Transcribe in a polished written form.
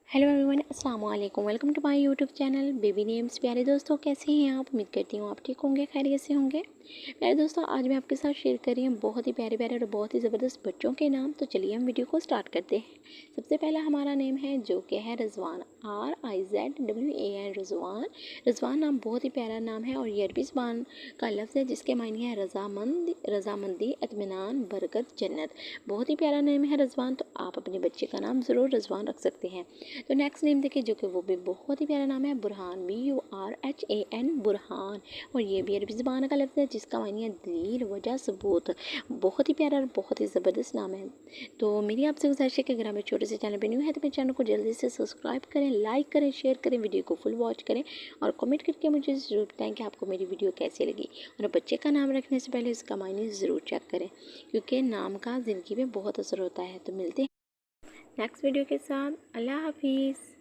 Hello everyone, अस्सलाम वालेकुम। Welcome to my YouTube channel baby names. प्यारे दोस्तों, कैसे हैं आप? उम्मीद करती हूँ आप ठीक होंगे, खैरियत से होंगे। प्यारे दोस्तों, आज मैं आपके साथ शेयर कर रही हूँ बहुत ही प्यारे प्यारे और बहुत ही ज़बरदस्त बच्चों के नाम। तो चलिए हम वीडियो को स्टार्ट करते हैं। सबसे पहला हमारा नेम है जो कि है रिजवान, RIZWAN, रिजवान। रिजवान नाम बहुत ही प्यारा नाम है और ये अरबी ज़बान का लफ्ज़ है जिसके मायने है रज़ामंदी, इत्मीनान, बरकत, जन्नत। बहुत ही प्यारा नेम है रिजवान। तो आप अपने बच्चे का नाम ज़रूर रिजवान रख सकते हैं। तो नेक्स्ट नेम देखिए जो कि वो भी बहुत ही प्यारा नाम है, बुरहान, BURHAN, बुरहान। और ये भी अरबी ज़बान का लफ्ज़ है जिसका मानी है दलील, वजह, सबूत। बहुत ही प्यारा और बहुत ही ज़बरदस्त नाम है। तो मेरी आपसे गुजारिश है कि अगर हमें छोटे से चैनल पर न्यू है तो मेरे चैनल को जल्दी से सब्सक्राइब करें, लाइक करें, शेयर करें, वीडियो को फुल वॉच करें और कमेंट करके मुझे ज़रूर बताएं कि आपको मेरी वीडियो कैसी लगी। और बच्चे का नाम रखने से पहले इसका मायने ज़रूर चेक करें क्योंकि नाम का ज़िंदगी में बहुत असर होता है। तो मिलते हैं नेक्स्ट वीडियो के साथ। अल्लाह हाफिज़।